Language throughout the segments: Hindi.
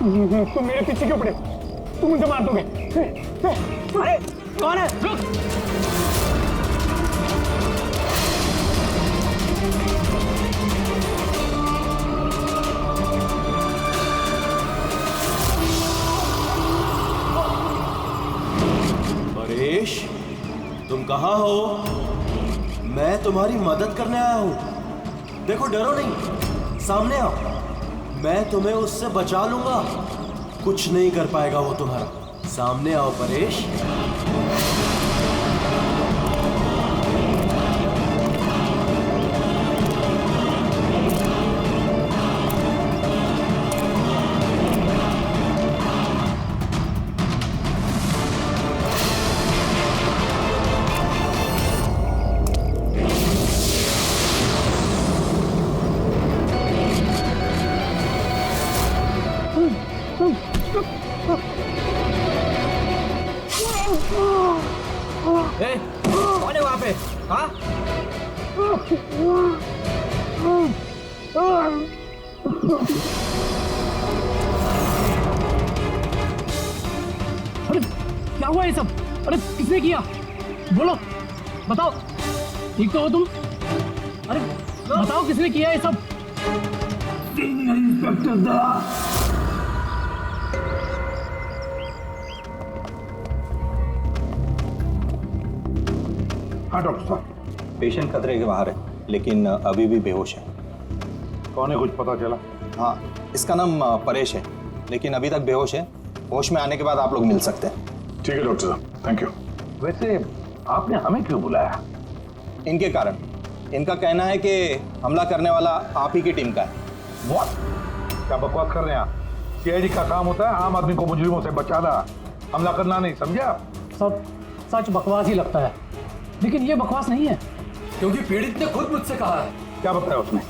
तुम मेरे पीछे क्यों पड़े? तुम मुझे मार दोगे। अरे कौन है? रुक। परेश, तुम कहाँ हो? मैं तुम्हारी मदद करने आया हूँ। देखो, डरो नहीं, सामने आओ। मैं तुम्हें उससे बचा लूंगा। कुछ नहीं कर पाएगा वो तुम्हारा। सामने आओ परेश। कौन है वहां पे? हाँ? अरे क्या हुआ ये सब? अरे किसने किया? बोलो, बताओ। ठीक तो हो तुम? अरे बताओ किसने किया ये सब? इंस्पेक्टर दया। हाँ डॉक्टर साहब, पेशेंट खतरे के बाहर है, लेकिन अभी भी बेहोश है। कौन है, कुछ पता चला? हाँ, इसका नाम परेश है, लेकिन अभी तक बेहोश है। होश में आने के बाद आप लोग मिल सकते हैं। ठीक है डॉक्टर साहब, थैंक यू। वैसे आपने हमें क्यों बुलाया? इनके कारण। इनका कहना है कि हमला करने वाला आप ही की टीम का है। What? क्या बकवास कर रहे हैं आप? सीआईडी का काम होता है आम आदमी को मुजरिमों से बचाना, हमला करना नहीं, समझा? सब सच बकवास ही लगता है, लेकिन ये बकवास नहीं है। क्योंकि पीड़ित ने खुद मुझसे कहा है। क्या बताया उसने?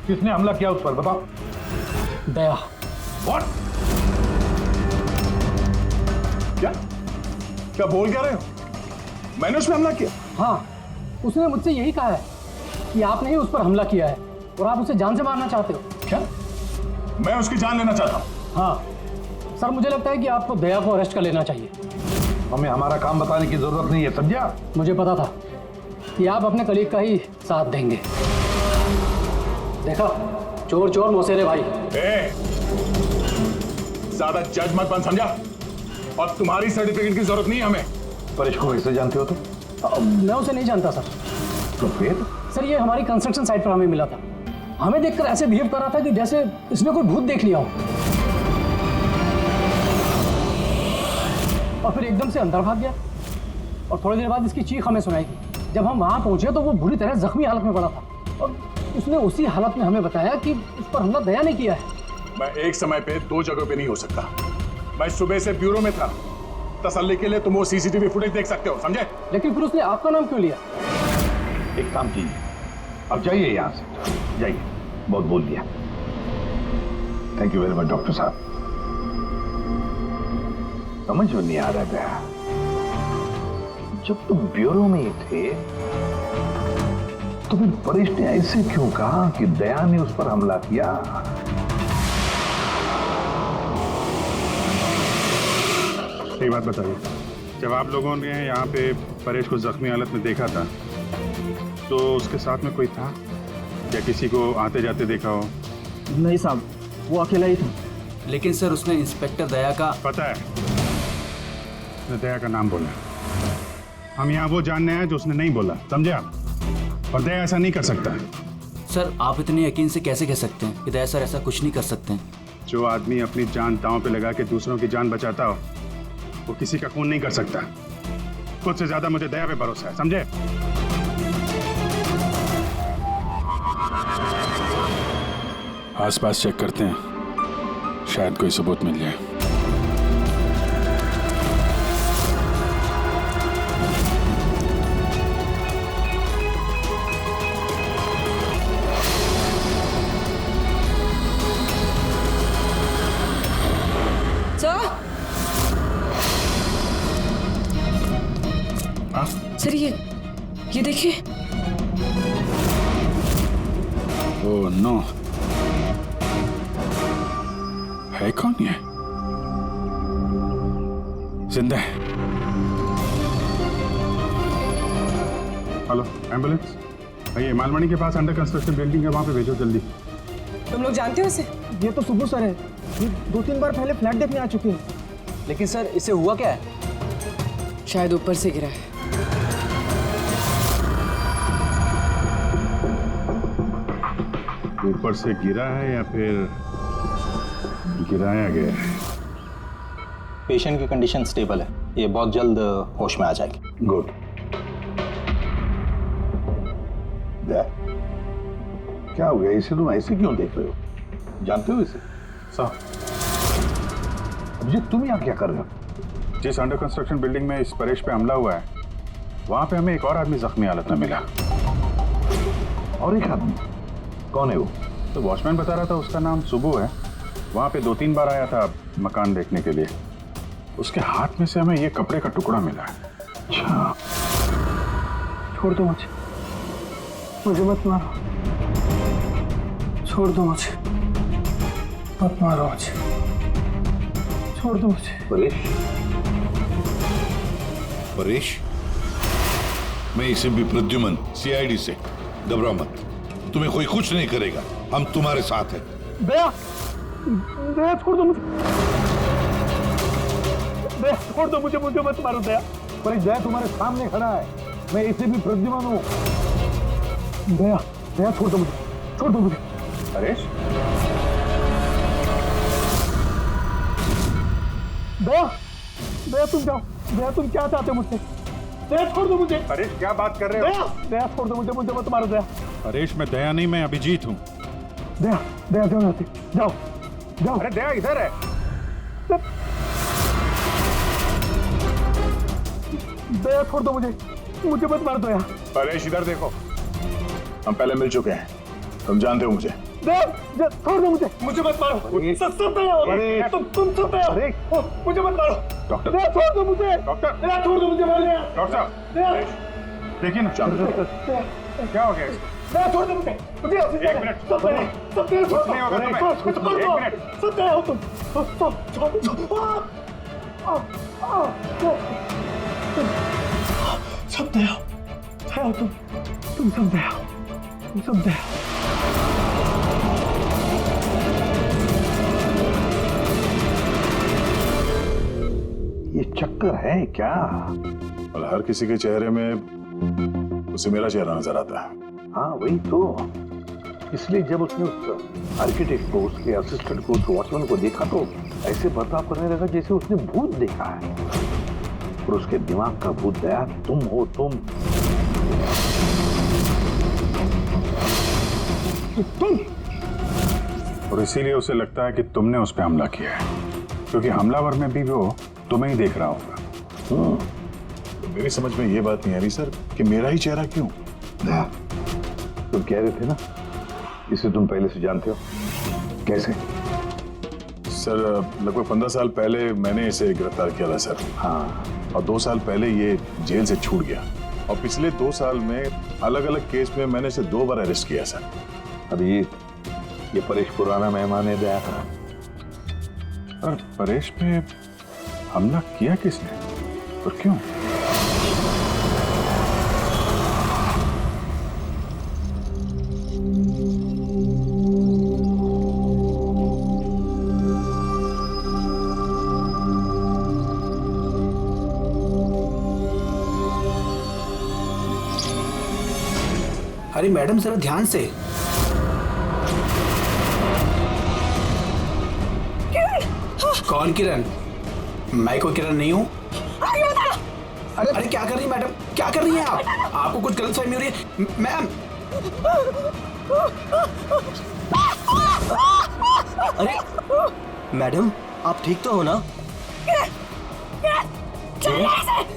किसने हमला किया उस पर, बताओ। दया। What? क्या क्या बोल क्या रहे हो? मैंने उस पर हमला किया? हाँ, उसने मुझसे यही कहा है कि आपने ही उस पर हमला किया है और आप उसे जान से मारना चाहते हो। क्या? मैं उसकी जान लेना चाहता हूँ? हाँ सर, मुझे लगता है कि आपको दया को अरेस्ट कर लेना चाहिए। हमें हमारा काम बताने की जरूरत नहीं है, समझा? मुझे पता था कि आप अपने कलीग का ही साथ देंगे। देखा, चोर चोर मौसेरे भाई। ज्यादा जज मत बन, समझा? और तुम्हारी सर्टिफिकेट की जरूरत नहीं है हमें। परेश को कैसे जानते हो तुम? मैं उसे नहीं जानता सर। तो फिर? सर, ये हमारी कंस्ट्रक्शन साइट पर हमें मिला था। हमें देखकर ऐसे बिहेव कर रहा था कि जैसे इसने कोई भूत देख लिया हो, और फिर एकदम से अंदर भाग गया। और थोड़ी देर बाद इसकी चीख हमें सुनाई दी। जब हम वहां पहुंचे तो वो बुरी तरह जख्मी हालत में पड़ा था, और उसने उसी हालत में हमें बताया कि उस पर हमला दया ने किया है। मैं एक समय पे दो जगह पे नहीं हो सकता। मैं सुबह से ब्यूरो में था। तसल्ली के लिए तुम वो सीसीटीवी फुटेज देख सकते हो, समझे? लेकिन फिर उसने आपका नाम क्यों लिया? एक काम कीजिए, अब जाइए यहाँ से, जाइए। बहुत बोल दिया। Thank you very much doctor साहब। समझ में नहीं आ रहा था, जब तुम ब्यूरो में ही थे तो फिर परेश ने ऐसे क्यों कहा कि दया ने उस पर हमला किया? एक बात बताइए, जब आप लोगों ने यहाँ पे परेश को जख्मी हालत में देखा था तो उसके साथ में कोई था या किसी को आते जाते देखा हो? नहीं साहब, वो अकेला ही था। लेकिन सर, उसने इंस्पेक्टर दया का। पता है, उसने दया का नाम बोला। हम यहाँ वो जानने हैं जो उसने नहीं बोला, समझे आप? और दया ऐसा नहीं कर सकता। सर, आप इतने यकीन से कैसे कह सकते हैं कि दया सर ऐसा कुछ नहीं कर सकते हैं? जो आदमी अपनी जान दांव पे लगा के दूसरों की जान बचाता हो, वो किसी का खून नहीं कर सकता। खुद से ज्यादा मुझे दया पे भरोसा है, समझे? आसपास चेक करते हैं, शायद कोई सबूत मिल जाए। सर, ये देखिए। ओह नो, है कौन ये? जिंदा है। हेलो एम्बुलेंस, भैया मालमणी के पास अंडर कंस्ट्रक्शन बिल्डिंग है, वहां पे भेजो जल्दी। तुम लोग जानते हो इसे? ये तो सुबह सर है, ये 2-3 बार पहले फ्लैट देखने आ चुके हैं। लेकिन सर इससे हुआ क्या है? शायद ऊपर से गिरा है। ऊपर से गिरा है या फिर गिराया गया है? पेशेंट की कंडीशन स्टेबल है, ये बहुत जल्द होश में आ जाएगी। गुड। क्या हो गया, इसे तुम ऐसे क्यों देख रहे हो? जानते हो इसे? साहब, अभिजीत तुम यहाँ क्या कर रहे हो? जिस अंडर कंस्ट्रक्शन बिल्डिंग में इस परेश पे हमला हुआ है, वहां पे हमें एक और आदमी जख्मी हालत में मिला। और एक आदमी? कौन है वो? तो वॉचमैन बता रहा था उसका नाम सुबू है, वहां पे 2-3 बार आया था मकान देखने के लिए। उसके हाथ में से हमें ये कपड़े का टुकड़ा मिला है। अच्छा, छोड़ दो मुझे मत मारो, छोड़ दो मुझे, मत मारो मुझे, छोड़ दो मुझे। परेश, मैं एसएमपी प्रद्युमन, सीआईडी से। घबराओ मत, तुम्हें कोई कुछ नहीं करेगा, हम तुम्हारे साथ हैं। दया, दया छोड़ दो मुझे, दया छोड़ दो मुझे मत मारो दया। पर दया तुम्हारे सामने खड़ा है, मैं इसे भी प्रद्युमन हूँ। दया, दया छोड़ दो मुझे। परेश, दया तुम जाओ, दया तुम क्या चाहते हो मुझसे? दया छोड़ दो मुझे। परेश क्या बात कर रहे हो? दया छोड़ दो मुझे मत मारो दया। परेश, मैं दया नहीं, मैं अभिजीत हूँ। दया जाओ यहाँ से, जाओ। अरे दया इधर है। दया छोड़ दो मुझे मत मार दो। परेश इधर देखो, हम पहले मिल चुके हैं, तुम जानते हो मुझे। दया छोड़ दो मुझे मत मारो। सब दया, तुम सब दया, मुझे मत मारो। डॉक्टर, दया छोड़ दो मुझे। डॉक्टर, दया छोड़ दो मुझे। डॉक्टर साहब, देखिए ना क्या हो गया इसको? दया छोड़ दो मुझे। एक मिनट, सब दया कुछ नहीं होगा तुम्हें। एक मिनट, सब दया हो तुम। सब दया हो तुम सब दया हो, तुम सब दया हो। ये चक्कर है क्या? और हर किसी के चेहरे में उसे मेरा चेहरा नजर आता है। हाँ वही तो, इसलिए जब उसने उस आर्किटेक्ट को, उसके असिस्टेंट को, उस वॉचमैन को देखा तो ऐसे बर्ताव करने लगा जैसे उसने भूत देखा है। और उसके दिमाग का भूत दया तुम हो। तुम और इसीलिए उसे लगता है कि तुमने उस पर हमला किया है, क्योंकि हमलावर में भी वो तुम्हें ही देख रहा होगा। तो मेरी समझ में ये बात नहीं आ रही सर कि मेरा ही चेहरा क्यों? दया, तुम कह रहे थे ना इसे तुम पहले से जानते हो, कैसे? सर लगभग 15 साल पहले मैंने इसे गिरफ्तार किया था सर। हाँ, और 2 साल पहले ये जेल से छूट गया, और पिछले 2 साल में अलग अलग केस में मैंने इसे 2 बार अरेस्ट किया सर। अभिजीत, ये परेश पुराना मेहमान है दया का। और परेश पे हमला किया किसने और क्यों? अरे मैडम जरा ध्यान से। कौन किरण? मैं कोई किरण नहीं हूँ। अरे क्या कर रही है मैडम, क्या कर रही हैं आप? आपको कुछ गलतफहमी हो रही है मैम। अरे मैडम, आप ठीक तो हो ना?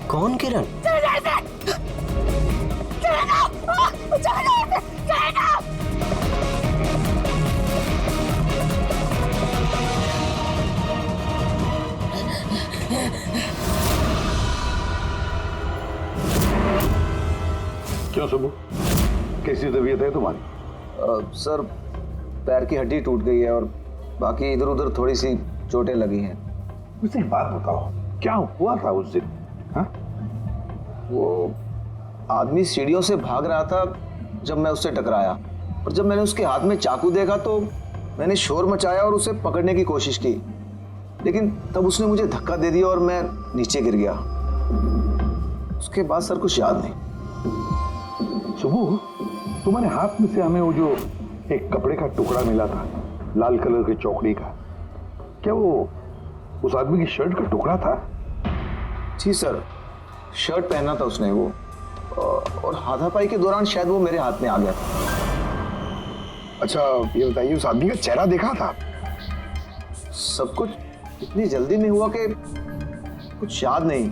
कौन किरण? क्यों सुबह, कैसी तबीयत है तुम्हारी? सर पैर की हड्डी टूट गई है और बाकी इधर उधर थोड़ी सी चोटें लगी हैं। मुझे एक बात बताओ, क्या हुआ था उस दिन? हाँ? वो आदमी सीढ़ियों से भाग रहा था जब मैं उससे टकराया, और जब मैंने उसके हाथ में चाकू देखा तो मैंने शोर मचाया और उसे पकड़ने की कोशिश की, लेकिन तब उसने मुझे धक्का दे दिया और मैं नीचे गिर गया। उसके बाद सर कुछ याद नहीं। सुबह, तुम्हारे हाथ में से हमें वो जो एक कपड़े का टुकड़ा मिला था, लाल कलर की चौकड़ी का, क्या वो उस आदमी की शर्ट का टुकड़ा था? जी सर, शर्ट पहना था उसने वो, और हाथापाई के दौरान शायद वो मेरे हाथ में आ गया था। अच्छा ये बताइए, उस आदमी का चेहरा देखा था? सब कुछ इतनी जल्दी में हुआ कि कुछ याद नहीं।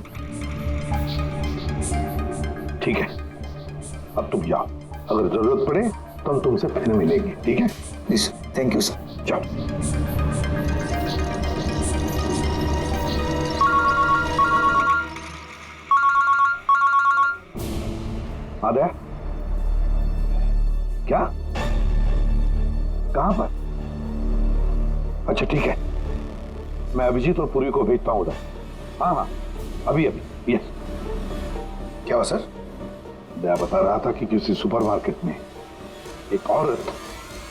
ठीक है, अब तुम जाओ, अगर जरूरत पड़े तो हम तुमसे फिर मिलेंगे, ठीक है? जी सर, थैंक यू सर। जाओ। आद्या, क्या? कहां पर? अच्छा ठीक है, मैं अभिजीत और पूर्वी को भेजता हूं उधर। हाँ, अभी अभी। यस। क्या हुआ सर? मैं बता रहा था कि किसी सुपरमार्केट में एक औरत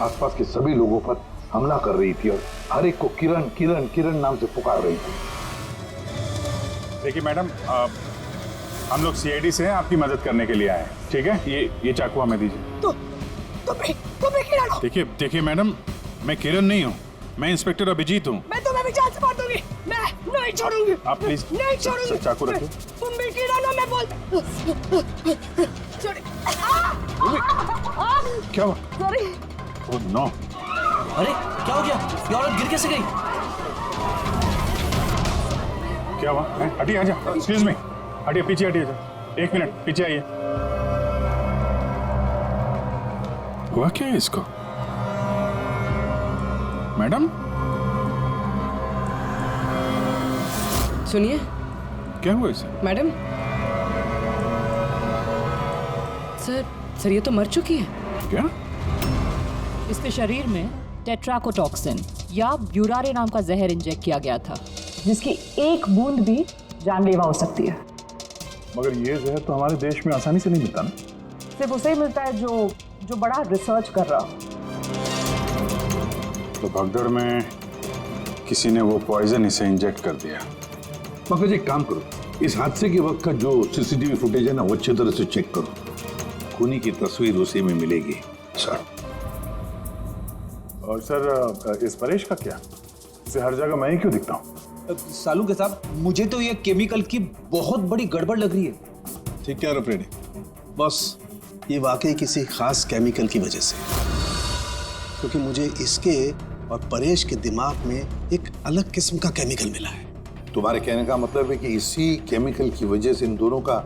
आसपास के सभी लोगों पर हमला कर रही थी और हर एक को किरण किरण किरण नाम से पुकार रही थी। देखिए मैडम, हम लोग सीआईडी से हैं, आपकी मदद करने के लिए आए हैं, ठीक है? ये चाकू हमें दीजिए। देखिए मैडम, मैं किरण नहीं हूँ, मैं इंस्पेक्टर अभिजीत हूँ। मैं तुम्हें भी जान से मार दूंगी। मैं नहीं छोड़ूंगी। आप प्लीज नहीं छोड़ूंगी। चाकू रखिए। तुम भी किरण हो, मैं बोल। क्या हुआ? सॉरी। Oh no. अरे क्या हो गया? ये औरत गिर कैसे गई? क्या हुआ? हटिए, आजा। एक्सक्यूज मी, हटिए, पीछे हटिए। एक मिनट पीछे आइए। हुआ क्या है इसको? मैडम सुनिए। क्या हुआ इसे? मैडम, सर ये तो मर चुकी है। क्या? इसके शरीर में टेट्राकोटॉक्सिन या ब्यूरारे नाम का जहर इंजेक्ट किया गया था, जिसकी एक बूंद भी जानलेवा हो सकती है। मगर ये जहर तो हमारे देश में आसानी से नहीं मिलता ना। सिर्फ उसे ही मिलता है जो बड़ा रिसर्च कर रहा हो। तो भगदड़ में किसी ने वो पॉइजन इसे इंजेक्ट कर दिया। मगर एक काम करो, इस हादसे के वक्त का जो सीसीटीवी फुटेज है ना, वो अच्छी तरह से चेक करो। खूनी की तस्वीर उसी में मिलेगी सर। और सर, इस परेश का क्या? इसे हर जगह मैं ही क्यों दिखता हूँ? सालू के साथ मुझे तो ये केमिकल की बहुत बड़ी गड़बड़ लग रही है। ठीक कह रहे हो फ्रेडी, बस ये वाकई किसी खास केमिकल की वजह से, क्योंकि मुझे इसके और परेश के दिमाग में एक अलग किस्म का केमिकल मिला है। तुम्हारे कहने का मतलब है कि इसी केमिकल की वजह से इन दोनों का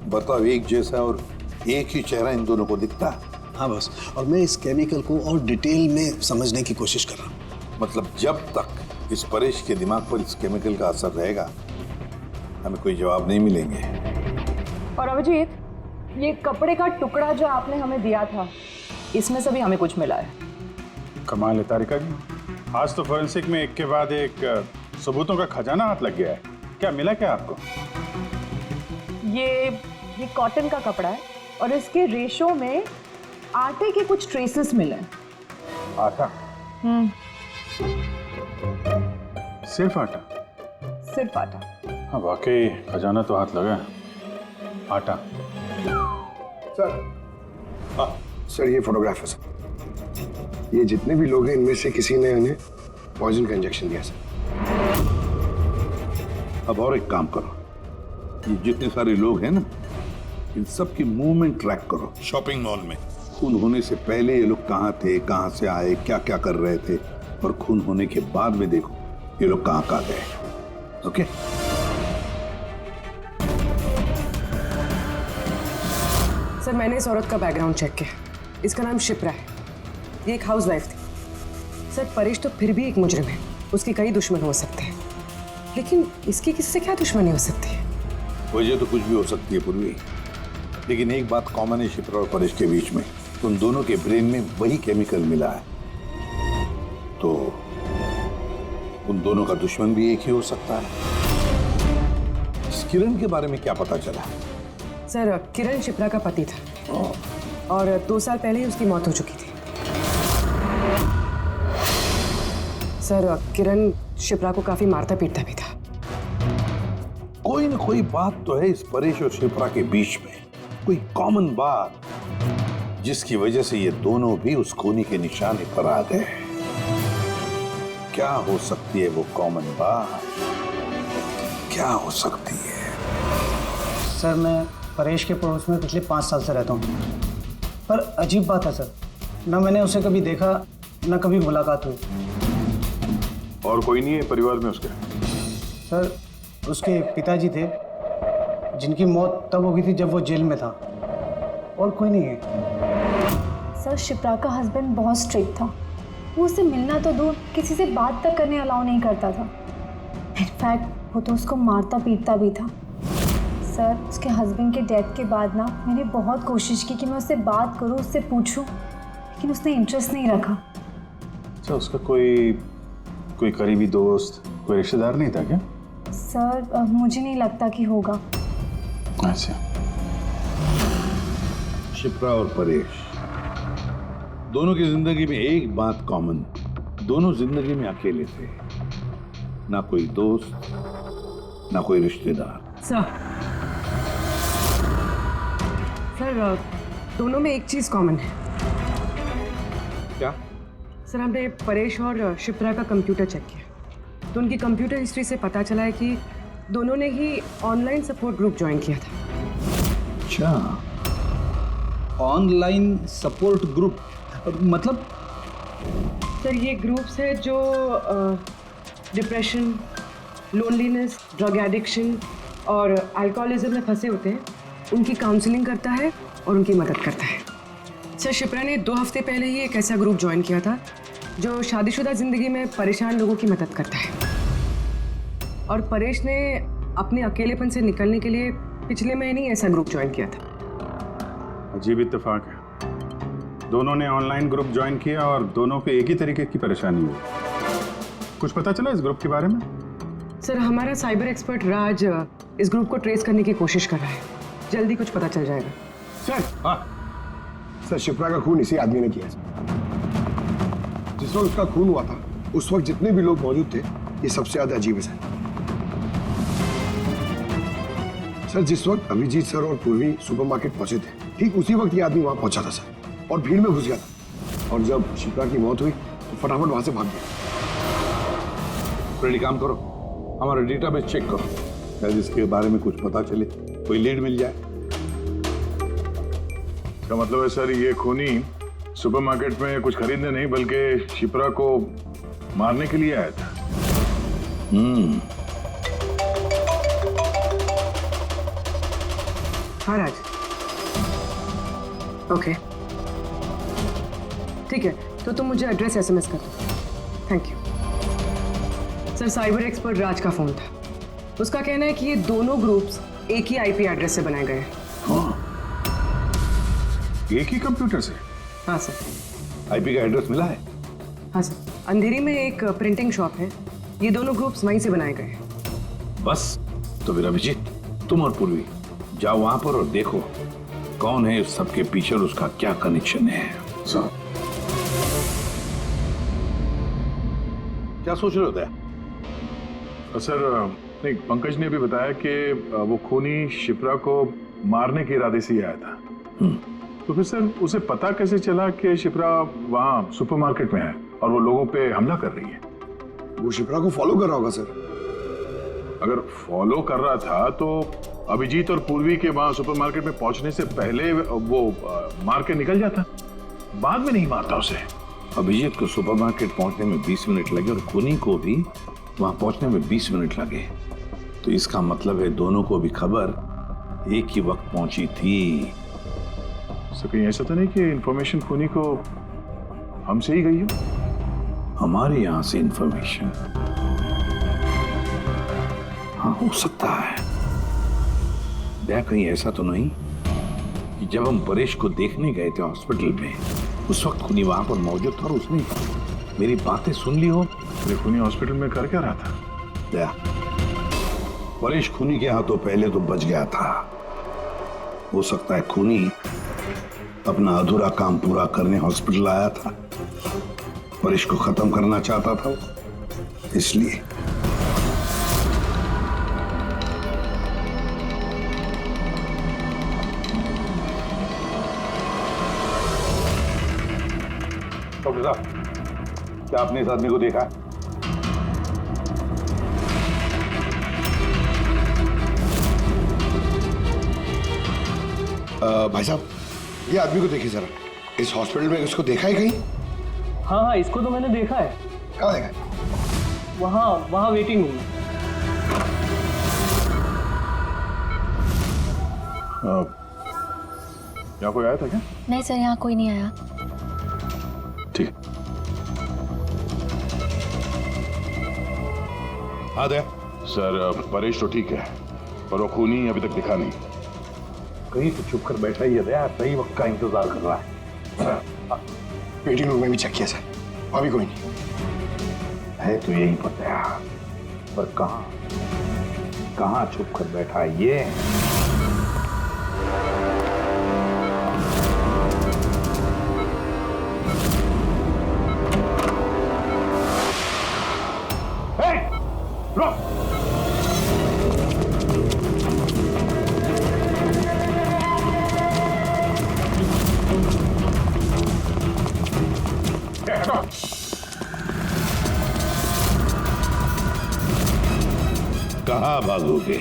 बर्ताव एक जैसा और एक ही चेहरा इन दोनों को दिखता है। हाँ बस, और मैं इस केमिकल को और डिटेल में समझने की कोशिश कर रहा हूँ। मतलब जब तक इस परेश के दिमाग पर इस केमिकल का असर रहेगा, हमें कोई जवाब नहीं मिलेंगे। और अभिजीत, ये कपड़े का टुकड़ा जो आपने हमें दिया था, इसमें से भी हमें कुछ मिला है। कमाल है तारिका जी, आज तो फोरेंसिक में एक के बाद एक सबूतों का खजाना हाथ लग गया है। क्या मिला क्या आपको? ये कॉटन का कपड़ा है और इसके रेशों में आटे के कुछ ट्रेसेस मिले। आटा? सिर्फ आटा? सिर्फ आटा। हाँ वाकई खजाना तो हाथ लगा है। आटा। सर ये फोटोग्राफ है सर। ये जितने भी लोग हैं, इनमें से किसी ने उन्हें पॉइजन का इंजेक्शन दिया सर। अब और एक काम करो, ये जितने सारे लोग हैं ना, इन सब की मूवमेंट ट्रैक करो। शॉपिंग मॉल में खून होने से पहले ये लोग कहाँ थे, कहाँ से आए, क्या क्या कर रहे थे, और खून होने के बाद में देखो ये लोग कहाँ कहाँ गए। ओके? सर मैंने इस औरत का बैकग्राउंड चेक किया। इसका नाम शिप्रा है, ये एक हाउस वाइफ थी। सर परेश तो फिर भी एक मुजरिम है, उसके कई दुश्मन हो सकते हैं, लेकिन इसकी किससे क्या दुश्मनी हो सकती है? वजह तो कुछ भी हो सकती है पूर्वी, लेकिन एक बात कॉमन है शिप्रा और परेश के बीच में, उन दोनों के ब्रेन में वही केमिकल मिला है। तो उन दोनों का दुश्मन भी एक ही हो सकता है। किरण के बारे में क्या पता चला? सर किरण शिप्रा का पति था और 2 साल पहले ही उसकी मौत हो चुकी थी। सर किरण शिप्रा को काफी मारता पीटता भी था। कोई न कोई बात तो है इस परेश और शिप्रा के बीच में, कोई कॉमन बात जिसकी वजह से ये दोनों भी उस खूनी के निशाने पर आ गए। क्या हो सकती है वो कॉमन बात? क्या हो सकती है? सर मैं परेश के पड़ोस में पिछले 5 साल से रहता हूँ, पर अजीब बात है सर, ना मैंने उसे कभी देखा ना कभी मुलाकात हुई। और कोई नहीं है परिवार में उसके? सर उसके पिताजी थे जिनकी मौत तब हो गई थी जब वो जेल में था, और कोई नहीं है। सर शिप्रा का हस्बैंड बहुत स्ट्रिक्ट था, वो उससे मिलना तो दूर किसी से बात तक करने अलाउ नहीं करता था। इनफैक्ट वो तो उसको मारता पीटता भी था। सर उसके हस्बैंड के डेथ के बाद ना मैंने बहुत कोशिश की कि मैं उससे बात करूं, उससे पूछूं, लेकिन उसने इंटरेस्ट नहीं रखा। अच्छा, उसका कोई करीबी दोस्त, कोई रिश्तेदार नहीं था क्या? सर मुझे नहीं लगता कि होगा। अच्छा। शिप्रा और परेश दोनों की जिंदगी में एक बात कॉमन, दोनों जिंदगी में अकेले थे, ना कोई दोस्त ना कोई रिश्तेदार। सर दोनों में एक चीज कॉमन है। क्या? सर हमने परेश और शिप्रा का कंप्यूटर चेक किया तो उनकी कंप्यूटर हिस्ट्री से पता चला है कि दोनों ने ही ऑनलाइन सपोर्ट ग्रुप ज्वाइन किया था। अच्छा, ऑनलाइन सपोर्ट ग्रुप मतलब? सर ये ग्रुप्स है जो डिप्रेशन, लोनलीनेस, ड्रग एडिक्शन और अल्कोहलिज्म में फंसे होते हैं, उनकी काउंसलिंग करता है और उनकी मदद करता है। सर शिप्रा ने 2 हफ्ते पहले ही एक ऐसा ग्रुप ज्वाइन किया था जो शादीशुदा जिंदगी में परेशान लोगों की मदद करता है, और परेश ने अपने अकेलेपन से निकलने के लिए पिछले महीने ही ऐसा ग्रुप ज्वाइन किया था। अजीब इत्तेफाक है, दोनों ने ऑनलाइन ग्रुप ज्वाइन किया और दोनों को एक ही तरीके की परेशानी हुई। कुछ पता चला इस ग्रुप के बारे में? सर हमारा साइबर एक्सपर्ट राज इस ग्रुप को ट्रेस करने की कोशिश कर रहा है, जल्दी कुछ पता चल जाएगा। सर सर शिप्रा का खून इसी आदमी ने किया। जिस वक्त उसका खून हुआ था उस वक्त जितने भी लोग मौजूद थे, ये सबसे ज्यादा अजीब है सर। जिस वक्त अभिजीत सर और पूर्वी सुपरमार्केट पहुंचे थे, ठीक उसी वक्त ये आदमी वहां पहुंचा था सर, और भीड़ में घुस गया था, और जब शिप्रा की मौत हुई तो फटाफट वहां से भाग गया। रेडी, काम करो, हमारा डेटाबेस चेक करो, शायद इसके बारे में कुछ पता चले, कोई लीड मिल जाए। इसका मतलब है सर ये खूनी सुपरमार्केट में कुछ खरीदने नहीं बल्कि शिप्रा को मारने के लिए आया था। हाँ राज, ओके ठीक है, तो तुम मुझे एड्रेस SMS कर दो। Thank you sir. Cyber expert Raj का फोन था, उसका कहना है कि ये दोनों ग्रुप्स एक ही IP एड्रेस से बनाए गए हैं। एक ही कंप्यूटर से? हाँ सर। IP का एड्रेस मिला है? हाँ सर, अंधेरी में एक प्रिंटिंग शॉप है, ये दोनों ग्रुप्स वहीं से बनाए गए हैं। बस, तो फिर अभिजीत तुम और पूर्वी जाओ वहां पर और देखो कौन है इस सबके पीछे और उसका क्या कनेक्शन है। सर क्या सोच रहे होते हैं? सर नहीं, पंकज ने भी बताया कि वो खूनी शिप्रा को मारने के इरादे से ही आया था। तो फिर सर उसे पता कैसे चला कि शिप्रा वहाँ सुपरमार्केट में है और वो लोगों पे हमला कर रही है? वो शिप्रा को फॉलो कर रहा होगा सर। अगर फॉलो कर रहा था तो अभिजीत और पूर्वी के वहाँ सुपरमार्केट में पहुंचने से पहले वो मार के निकल जाता, बाद में नहीं मारता उसे। अभिजीत को सुपरमार्केट पहुंचने में 20 मिनट लगे और खूनी को भी वहां पहुंचने में 20 मिनट लगे, तो इसका मतलब है दोनों को भी खबर एक ही वक्त पहुंची थी। सर कहीं ऐसा तो नहीं कि इंफॉर्मेशन खूनी को हमसे ही गई हो? हमारे यहां से इंफॉर्मेशन? हाँ, हो सकता है। कहीं ऐसा तो नहीं कि जब हम परेश को देखने गए थे हॉस्पिटल में, उस वक्त खूनी वहां पर मौजूद था और उसने मेरी बातें सुन ली हो? खूनी हॉस्पिटल में कर क्या रहा था? दया, परेश खूनी के हाथों पहले तो बच गया था। हो सकता है खूनी अपना अधूरा काम पूरा करने हॉस्पिटल आया था, परेश को खत्म करना चाहता था इसलिए। डॉक्टर साहब, क्या आपने इस आदमी को देखा? भाई साहब, ये आदमी को देखिए जरा। इस हॉस्पिटल में इसको देखा है कहीं? हाँ, इसको तो मैंने देखा है। कहाँ देखा है? वहाँ वेटिंग रूम में। यहाँ कोई आया था क्या? नहीं सर, यहाँ कोई नहीं आया। ठीक। हाँ दया। सर, परेश तो ठीक है, पर वो खूनी अभी तक दिखा नहीं। कहीं तो चुप कर बैठा ही है दया, सही वक्त का इंतजार कर रहा है। वेटिंग रूम में भी चेक किया सर, अभी कोई नहीं है। तो यही पता है, पर कहाँ छुप कर बैठा है ये? कहाँ भागोगे?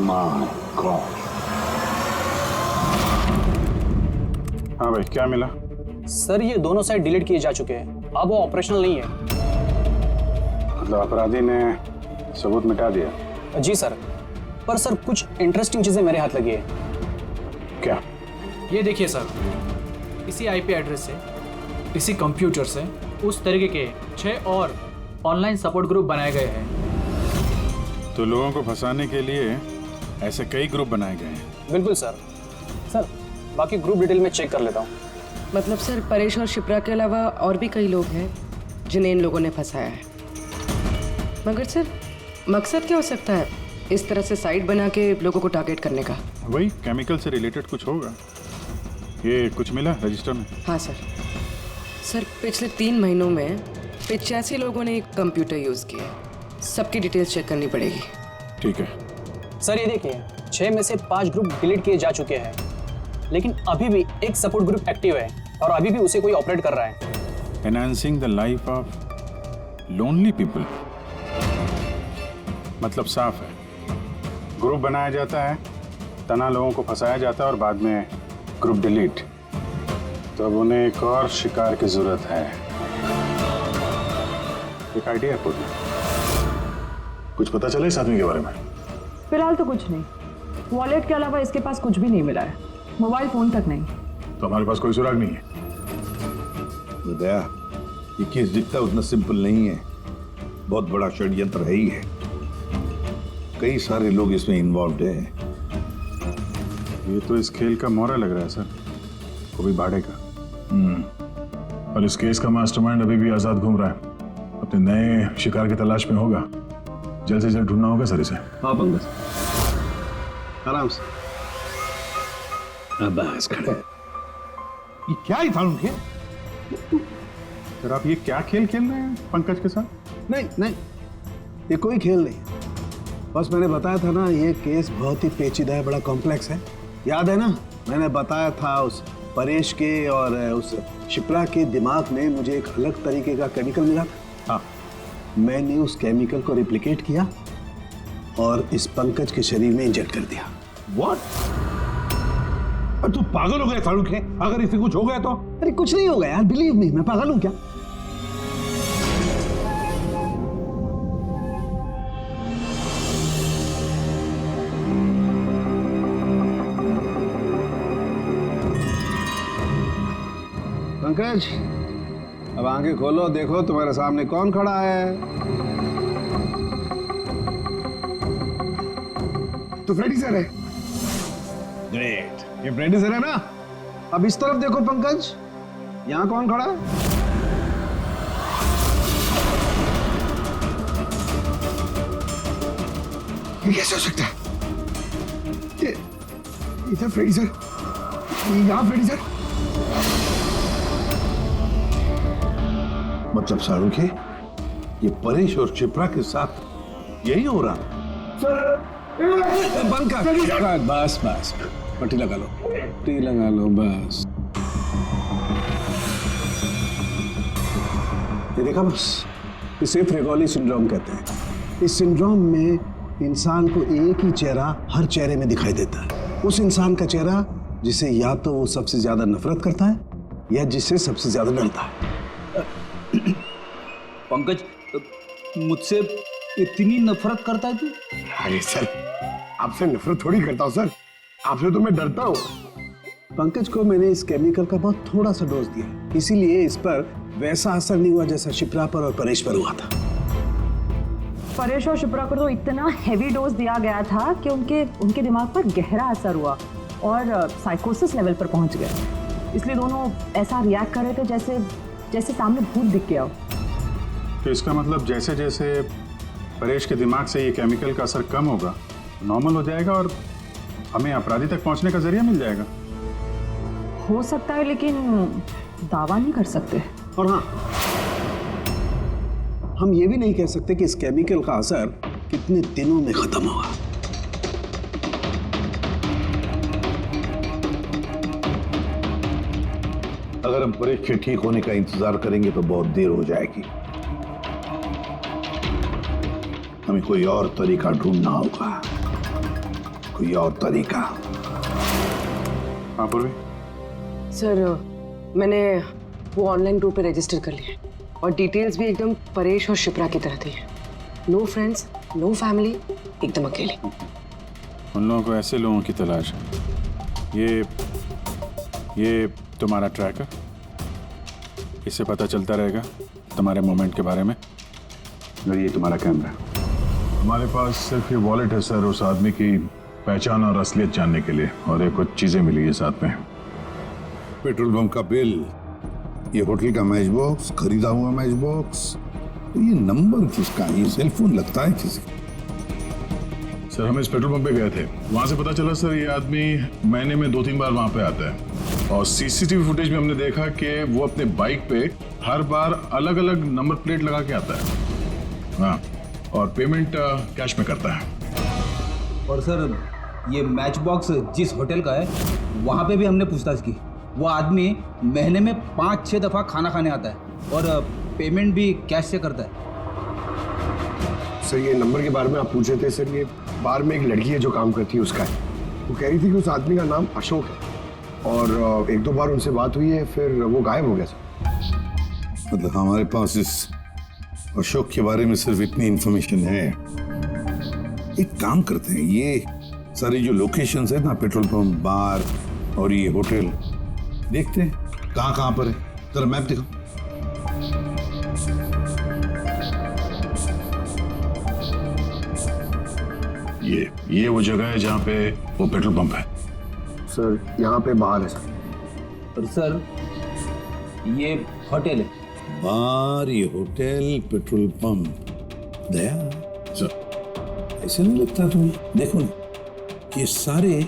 My God. हाँ भाई, क्या मिला? सर, ये दोनों साइड डिलीट किए जा चुके हैं, अब वो ऑपरेशनल नहीं है। मतलब अपराधी ने सबूत मिटा दिया? जी सर, पर सर कुछ इंटरेस्टिंग चीजें मेरे हाथ लगी है। क्या? ये देखिए सर, इसी आईपी एड्रेस से, इसी कंप्यूटर से उस तरीके के 6 और ऑनलाइन सपोर्ट ग्रुप बनाए गए हैं। तो लोगों को फंसाने के लिए ऐसे कई ग्रुप बनाए गए हैं? बिल्कुल सर। सर, बाकी ग्रुप डिटेल में चेक कर लेता हूँ। मतलब सर, परेश और शिप्रा के अलावा और भी कई लोग हैं जिन्हें इन लोगों ने फंसाया है। मगर सर, मकसद क्या हो सकता है इस तरह से साइट बना के लोगों को टारगेट करने का? वही केमिकल से रिलेटेड कुछ होगा। ये कुछ मिला रजिस्टर में? हाँ सर। सर, पिछले 3 महीनों में 85 लोगों ने कंप्यूटर यूज़ किए। सबकी डिटेल्स चेक करनी पड़ेगी। ठीक है सर, ये देखिए, 6 में से 5 ग्रुप डिलीट किए जा चुके हैं, लेकिन अभी भी एक सपोर्ट ग्रुप एक्टिव है और अभी भी उसे कोई ऑपरेट कर रहा है। Enhancing the life of lonely people, मतलब साफ है, ग्रुप बनाया जाता है, तना लोगों को फंसाया जाता है और बाद में ग्रुप डिलीट। तो अब उन्हें एक और शिकार की जरूरत है। एक आइडिया खुद कुछ पता चला इस आदमी के बारे में? फिलहाल तो कुछ नहीं। वॉलेट के अलावा इसके पास कुछ भी नहीं मिला है, मोबाइल फोन तक नहीं। तो हमारे पास कोई सुराग नहीं है। दया, ये केस दिखता उतना सिंपल नहीं है, बहुत बड़ा षड्यंत्र है ही है। कई सारे लोग इसमें इन्वॉल्व हैं। ये तो इस खेल का मोहरा लग रहा है सर, कभी भाड़े का। और इस केस का मास्टरमाइंड अभी भी आजाद घूम रहा है, अपने नए शिकार की तलाश में होगा। जल्द से जल्द ढूंढना होगा सर इसे। हाँ पंकज, आराम से। बस खड़े। ये क्या ही था उनके? सर, आप ये क्या खेल खेल रहे हैं पंकज के साथ? नहीं, ये कोई खेल नहीं। बस मैंने बताया था ना, ये केस बहुत ही पेचीदा है, बड़ा कॉम्प्लेक्स है। याद है ना, मैंने बताया था उस परेश के और उस शिप्रा के दिमाग में मुझे एक अलग तरीके का केमिकल मिला। हाँ, मैंने उस केमिकल को रिप्लिकेट किया और इस पंकज के शरीर में इंजेक्ट कर दिया। What? तू पागल हो गया फारूक है? अगर इसे कुछ हो गया तो? अरे कुछ नहीं होगा यार, बिलीव मी, मैं पागल हूं क्या? पंकज, अब आंखें खोलो, देखो तुम्हारे सामने कौन खड़ा है। तो फ्रेडी सर है। ग्रेट। ये प्रोड्यूसर है ना? अब इस तरफ देखो पंकज, यहाँ कौन खड़ा है? ये कैसे हो सकता है? ये इधर फ्रेडी सर, यहाँ फ्रेडी सर। मतलब शाहरुख है, ये परेश और शिप्रा के साथ यही हो रहा? बंद कर। बस बस, पट्टी लगा लो, पट्टी लगा लो बस। ये देखा बस, इसे फ्रेगोली सिंड्रोम कहते हैं। इस सिंड्रोम में इंसान को एक ही चेहरा हर चेहरे में दिखाई देता है। उस इंसान का चेहरा जिसे या तो वो सबसे ज्यादा नफरत करता है या जिससे सबसे ज्यादा डरता है। पंकज, मुझसे इतनी नफरत करता है तू? अरे सर, आपसे नफरत थोड़ी करता हूँ सर, आपसे तो मैं डरता हूँ। पंकज को मैंने इस केमिकल का बहुत थोड़ा सा डोज दिया, इसीलिए इस पर वैसा असर नहीं हुआ जैसा शिप्रा पर और परेश पर हुआ था। परेश और शिप्रा को तो इतना हैवी डोज दिया गया था कि उनके दिमाग पर गहरा असर हुआ और साइकोसिस लेवल पर पहुंच गए। इसलिए दोनों ऐसा रिएक्ट कर रहे थे जैसे सामने भूत दिख गया हो। तो इसका मतलब जैसे जैसे परेश के दिमाग से ये केमिकल का असर कम होगा, नॉर्मल हो जाएगा और हमें अपराधी तक पहुंचने का जरिया मिल जाएगा। हो सकता है, लेकिन दावा नहीं कर सकते। और हाँ, हम ये भी नहीं कह सकते कि इस केमिकल का असर कितने दिनों में खत्म होगा। अगर हम परेश के ठीक होने का इंतजार करेंगे तो बहुत देर हो जाएगी। हमें कोई और तरीका ढूंढना होगा, कोई और तरीका। हाँ पूर्वी। सर, मैंने वो ऑनलाइन ग्रुप पे रजिस्टर कर लिया और डिटेल्स भी एकदम परेश और शिप्रा की तरह दी है। नो फ्रेंड्स, नो फैमिली, एकदम अकेले। उन लोगों को ऐसे लोगों की तलाश है। ये तुम्हारा ट्रैकर, इससे पता चलता रहेगा तुम्हारे मोमेंट के बारे में। और ये तुम्हारा कैमरा। हमारे पास सिर्फ ये वॉलेट है सर, उस आदमी की पहचान और असलियत जानने के लिए, और एक कुछ चीजें मिली है साथ में। पेट्रोल पंप का बिल, ये होटल का मैच बॉक्स, खरीदा हुआ मैच बॉक्स, तो ये नंबर किसका? ये सेल फोन लगता है किसका? सर, हम इस पेट्रोल पंप पे गए थे, वहां से पता चला सर ये आदमी महीने में 2-3 बार वहां पे आता है और सीसीटीवी फुटेज में हमने देखा कि वो अपने बाइक पे हर बार अलग अलग नंबर प्लेट लगा के आता है। हाँ, और पेमेंट कैश में करता है। और सर, ये मैच बॉक्स जिस होटल का है वहाँ पे भी हमने पूछताछ की। वो आदमी महीने में 5-6 दफ़ा खाना खाने आता है और पेमेंट भी कैश से करता है। सर, ये नंबर के बारे में आप पूछ रहे थे सर, ये बार में एक लड़की है जो काम करती है, उसका है। वो कह रही थी कि उस आदमी का नाम अशोक है और 1-2 बार उनसे बात हुई है, फिर वो गायब हो गया सर। मतलब हमारे पास इस अशोक के बारे में सिर्फ इतनी इंफॉर्मेशन है। एक काम करते हैं, ये सारी जो लोकेशंस है ना, पेट्रोल पंप, बार और ये होटल, देखते हैं कहाँ पर है। जरा मैप देखो। ये वो जगह है जहाँ पे वो पेट्रोल पंप है। सर, यहाँ पे बाहर है सर। और सर, ये होटल है। बार, ये होटल, पेट्रोल पंप। दया सर, ऐसे नहीं लगता तुम्हें? देखो ना कि सारे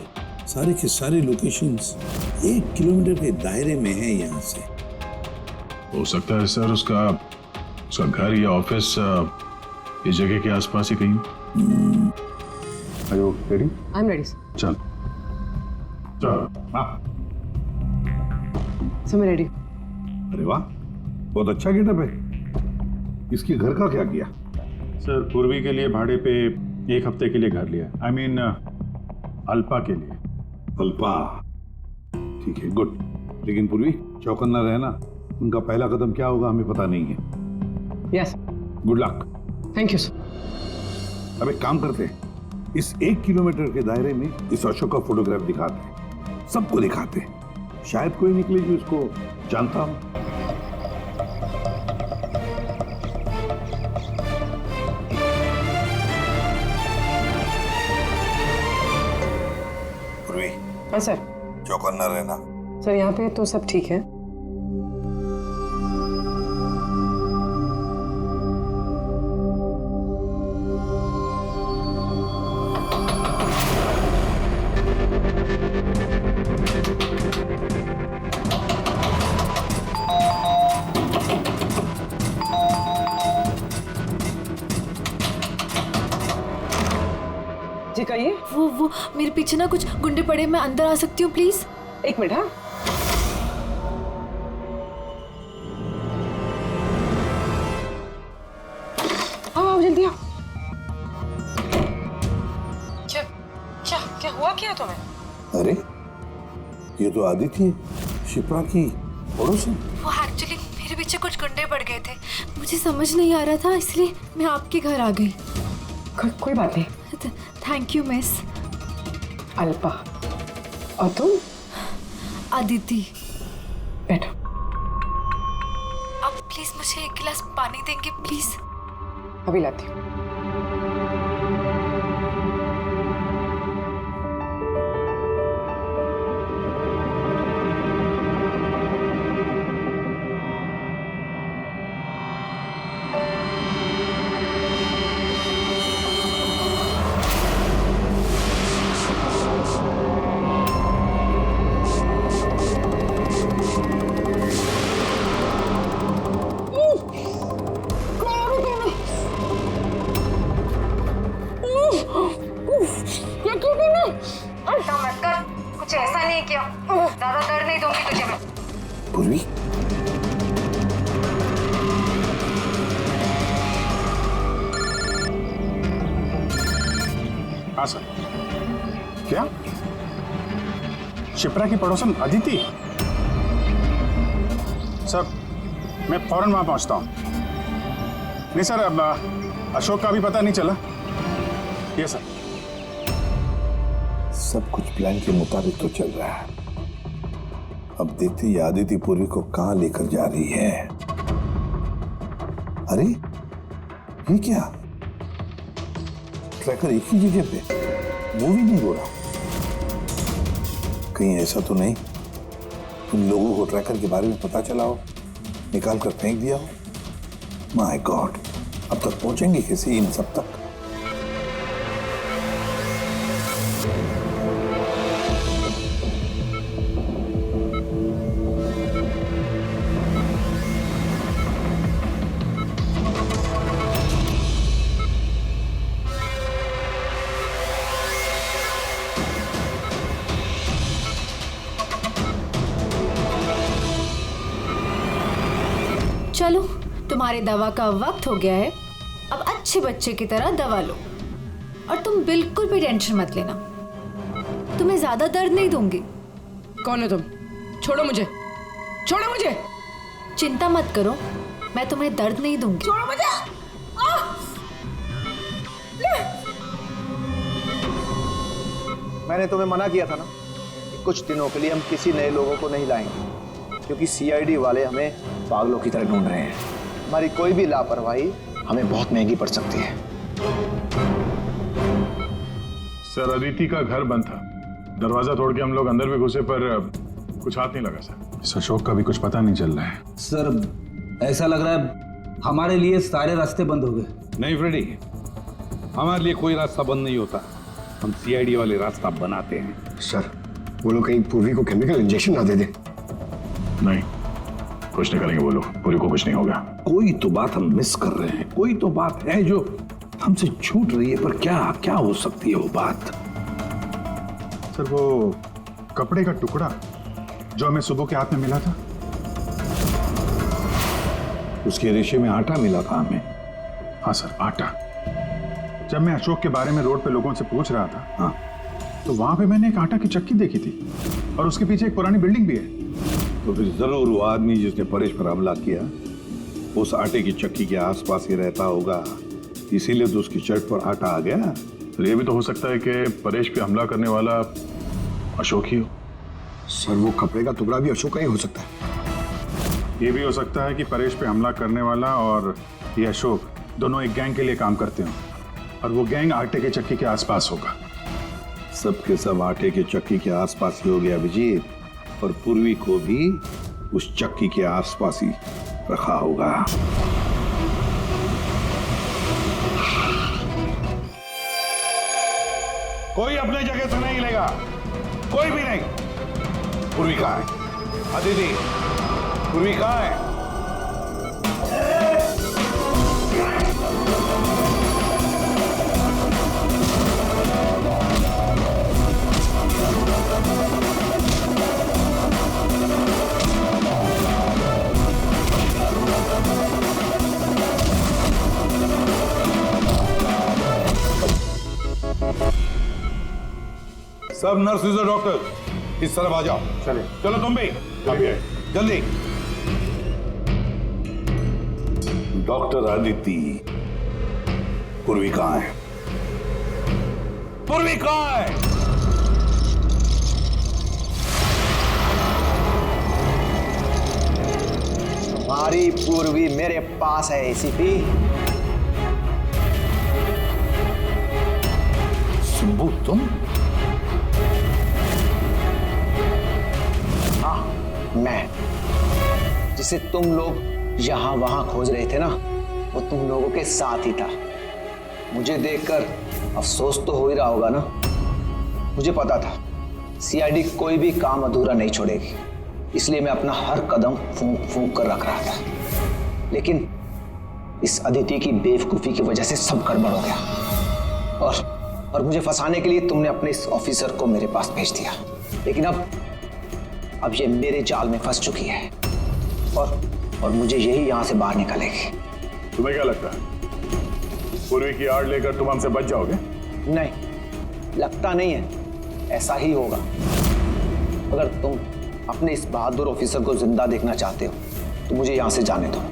के सारे लोकेशंस 1 किलोमीटर के दायरे में है यहाँ से। हो सकता है सर उसका घर या ऑफिस इस जगह के आसपास ही कहीं। Are you ready? I'm ready, sir. चल। हाँ। सर, मैं रेडी। अरे वाह, बहुत अच्छा गेटअप है। इसके घर का क्या किया? सर, पूर्वी के लिए भाड़े पे 1 हफ्ते के लिए घर लिया। I mean, अल्पा के लिए। अल्पा, ठीक है, गुड। लेकिन पूर्वी, चौकन्ना रहना, उनका पहला कदम क्या होगा हमें पता नहीं है। Yes. Good luck. Thank you sir. अब एक काम करते हैं, इस 1 किलोमीटर के दायरे में इस अशोक का फोटोग्राफ दिखाते हैं, सबको दिखाते हैं, शायद कोई निकले जो इसको जानता हो। हाँ सर। चौकन्ना रहना। सर यहाँ पे तो सब ठीक है। जी कहिए। वो मेरे पीछे ना कुछ गुंडे पड़े, मैं अंदर आ सकती हूँ प्लीज? एक मिनट। हाँ आओ जल्दी आओ। क्या क्या क्या हुआ क्या तुम्हें? अरे ये तो आदित्य है, शिप्रा की पड़ोसी। वो एक्चुअली मेरे पीछे कुछ गुंडे पड़ गए थे, मुझे समझ नहीं आ रहा था इसलिए मैं आपके घर आ गई। कोई बात नहीं। Thank you miss. अल्पा। और तुम? अदिति। बैठो। आप प्लीज मुझे एक गिलास पानी देंगे प्लीज? अभी लाती हूँ। कुछ ऐसा नहीं किया, ज्यादा दर्द नहीं दूंगी तुझे मैं। पूर्वी, हाँ सर। क्या शिप्रा की पड़ोसन अदिति? सर मैं फौरन वहां पहुंचता हूं। नहीं सर, अब अशोक का भी पता नहीं चला। ये सर। सब कुछ प्लान के मुताबिक तो चल रहा है। अब देखते ही आदित्य पूर्वी को कहां लेकर जा रही है। अरे ये क्या, ट्रैकर एक ही जगह पे मूवी नहीं हो रहा? कहीं ऐसा तो नहीं उन लोगों को ट्रैकर के बारे में पता चला हो, निकाल कर फेंक दिया हो? माय गॉड, अब तक पहुंचेंगे कैसे इन सब तक? चलो, तुम्हारे दवा का वक्त हो गया है। अब अच्छे बच्चे की तरह दवा लो और तुम बिल्कुल भी टेंशन मत लेना, तुम्हें ज्यादा दर्द नहीं दूंगी। कौन हो तुम? छोड़ो मुझे, छोड़ो मुझे। चिंता मत करो, मैं तुम्हें दर्द नहीं दूंगी। छोड़ो मुझे। मैंने तुम्हें मना किया था ना कि कुछ दिनों के लिए हम किसी नए लोगों को नहीं लाएंगे, क्योंकि सीआईडी वाले हमें पागलों की तरह ढूंढ रहे हैं। हमारी कोई भी लापरवाही हमें बहुत महंगी पड़ सकती है। सर अदिति का घर बंद था, दरवाजा तोड़ के हम लोग अंदर भी घुसे पर कुछ हाथ नहीं लगा सर। इस अशोक का भी कुछ पता नहीं चल रहा है। सर ऐसा लग रहा है हमारे लिए सारे रास्ते बंद हो गए। नहीं फ्रेडी, हमारे लिए कोई रास्ता बंद नहीं होता, हम सीआईडी वाले रास्ता बनाते हैं। सर वो लोग कहीं पूर्वी को केमिकल इंजेक्शन ना दे दे। नहीं, कुछ नहीं करेंगे वो लोग, पूरी को कुछ नहीं होगा। कोई तो बात हम मिस कर रहे हैं, कोई तो बात है जो हमसे छूट रही है, पर क्या क्या हो सकती है वो बात? सर वो कपड़े का टुकड़ा जो हमें सुबह के हाथ में मिला था, उसके रेशे में आटा मिला था हमें। हाँ सर, आटा। जब मैं अशोक के बारे में रोड पे लोगों से पूछ रहा था, हाँ, तो वहां पे मैंने एक आटा की चक्की देखी थी और उसके पीछे एक पुरानी बिल्डिंग भी है। तो फिर जरूर वो आदमी जिसने परेश पर हमला किया उस आटे की चक्की के आसपास ही रहता होगा, इसीलिए तो उसकी शर्ट पर आटा आ गया। तो ये भी तो हो सकता है कि परेश पे हमला करने वाला अशोक ही हो। सर वो कपड़े का टुकड़ा भी अशोक का ही हो सकता है। ये भी हो सकता है कि परेश पे हमला करने वाला और ये अशोक दोनों एक गैंग के लिए काम करते हो और वो गैंग आटे के चक्की के आसपास होगा। सबके सब आटे के चक्की के आसपास ही हो गया अभिजीत, और पूर्वी को भी उस चक्की के आसपास ही रखा होगा। कोई अपने जगह से नहीं हिलेगा, कोई भी नहीं। पूर्वी कहाँ है? अदिति, पूर्वी कहाँ है? सब नर्सेज और डॉक्टर इस तरफ आ जाओ। चले चलो तुम भी जल्दी। डॉक्टर अदिति, पूर्वी कहाँ है? पूर्वी कहाँ है? हमारी पूर्वी मेरे पास है एसीपी। सुंबू तुम? मैं, जिसे तुम लोग यहां वहां खोज रहे थे ना, वो तुम लोगों के साथ ही था। मुझे देखकर अफसोस तो हो ही रहा होगा ना। मुझे पता था सीआईडी कोई भी काम अधूरा नहीं छोड़ेगी, इसलिए मैं अपना हर कदम फूंक फूंक कर रख रहा था। लेकिन इस अदिति की बेवकूफी की वजह से सब गड़बड़ हो गया, और मुझे फंसाने के लिए तुमने अपने इस ऑफिसर को मेरे पास भेज दिया। लेकिन अब ये मेरे जाल में फंस चुकी है, और मुझे यही यहां से बाहर निकालेगी। तुम्हें क्या लगता है पूर्वी की आड़ लेकर तुम हमसे बच जाओगे? नहीं, लगता नहीं है, ऐसा ही होगा। अगर तुम अपने इस बहादुर ऑफिसर को जिंदा देखना चाहते हो तो मुझे यहां से जाने दो,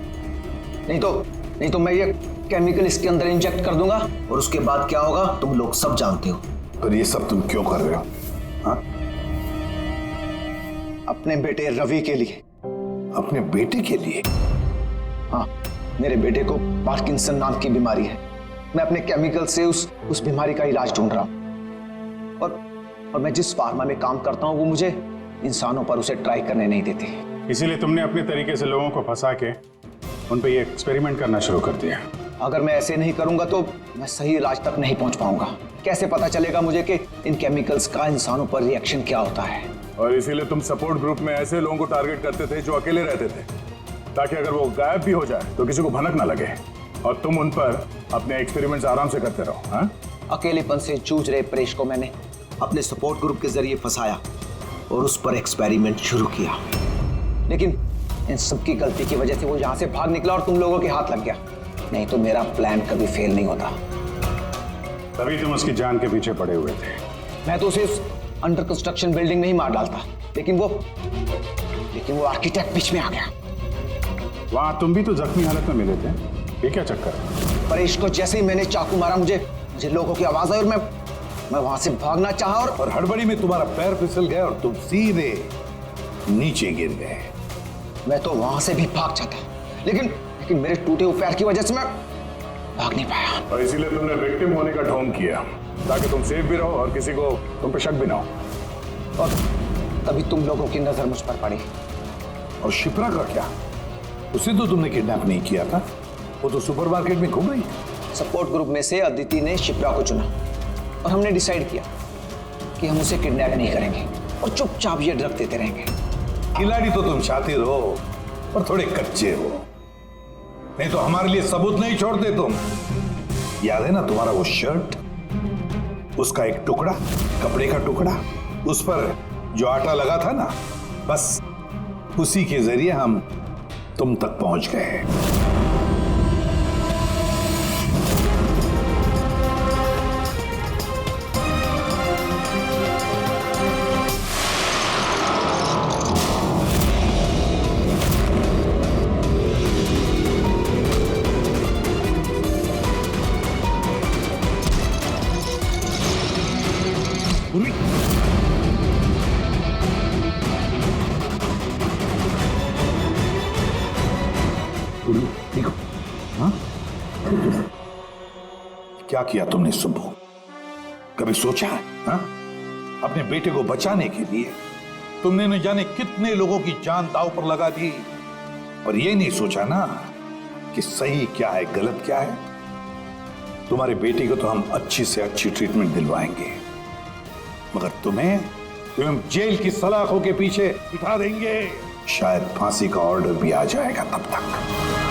नहीं तो मैं ये केमिकल इसके अंदर इंजेक्ट कर दूंगा, और उसके बाद क्या होगा तुम लोग सब जानते हो। और ये सब तुम क्यों कर रहे हो? हाँ? अपने बेटे रवि के लिए। अपने बेटे के लिए? हाँ, मेरे बेटे को पार्किंसन नाम की बीमारी है। मैं अपने केमिकल से उस बीमारी का इलाज ढूंढ रहा हूं, और मैं जिस फार्मा में काम करता हूं वो मुझे इंसानों पर उसे ट्राई करने नहीं देती। इसीलिए तुमने अपने तरीके से लोगों को फंसा के उन पे ये एक्सपेरिमेंट करना शुरू कर दिया। अगर मैं ऐसे नहीं करूंगा तो मैं सही इलाज तक नहीं पहुंच पाऊंगा। कैसे पता चलेगा मुझे कि इन केमिकल्स का इंसानों पर रिएक्शन क्या होता है? और इसीलिए तुम सपोर्ट ग्रुप में ऐसे लोगों को टारगेट करते थे जो अकेले रहते थे, ताकि अगर वो गायब भी हो जाए तो किसी को भनक ना लगे, और तुम उन पर अपने एक्सपेरिमेंट्स आराम से करते रहो। हाँ? अकेलेपन से जूझ रहे परेश को मैंने अपने सपोर्ट ग्रुप के जरिए फंसाया और उस पर एक्सपेरिमेंट शुरू किया। लेकिन इन सबकी गलती की वजह से वो यहाँ से भाग निकला और तुम लोगों के हाथ लग गया। नहीं तो मेरा प्लान कभी फेल नहीं होता। तभी तुम उसकी जान के पीछे पड़े हुए थे। मैं तो उसे अंडर कंस्ट्रक्शन बिल्डिंग में ही मार डालता, लेकिन वो आर्किटेक्ट बीच में आ गया। वहां तुम भी तो जख्मी हालत में मिले थे, ये क्या चक्कर है? परेश को जैसे ही मैंने चाकू मारा मुझे लोगों की आवाज आई और मैं वहां से भागना चाहा, और हड़बड़ी में तुम्हारा पैर फिसल गया और तुम सीधे नीचे गिर गए। मैं तो वहां से भी भाग जाता, लेकिन मेरे टूटे हुए पैर की वजह से मैं भाग नहीं पाया। और इसीलिए तुमने विक्टिम होने का ढोंग किया, ताकि तुम सेफ भी रहो और किसी को तुम पे शक भी ना हो। और तभी तुम लोगों की नजर मुझ पर पड़ी। और शिप्रा का क्या? उसे तो तुमने किडनैप नहीं किया था, वो तो सुपरमार्केट में घूम रही थी। सपोर्ट ग्रुप में से अदिति ने शिप्रा को चुना, और हमने डिसाइड किया कि हम उसे किडनैप नहीं करेंगे और चुपचाप ये ड्रग देते रहेंगे। खिलाड़ी तो तुम शातिर हो और थोड़े कच्चे हो, नहीं तो हमारे लिए सबूत नहीं छोड़ते तुम। याद है ना तुम्हारा वो शर्ट, उसका एक टुकड़ा, कपड़े का टुकड़ा, उस पर जो आटा लगा था ना, बस उसी के जरिए हम तुम तक पहुंच गए। देखो, हाँ? क्या किया तुमने सुबह? कभी सोचा है? हाँ? अपने बेटे को बचाने के लिए तुमने न जाने कितने लोगों की जान दांव पर लगा दी, पर यह नहीं सोचा ना कि सही क्या है गलत क्या है। तुम्हारे बेटे को तो हम अच्छी से अच्छी ट्रीटमेंट दिलवाएंगे, मगर तुम्हें जेल की सलाखों के पीछे बिठा देंगे। शायद फांसी का ऑर्डर भी आ जाएगा तब तक।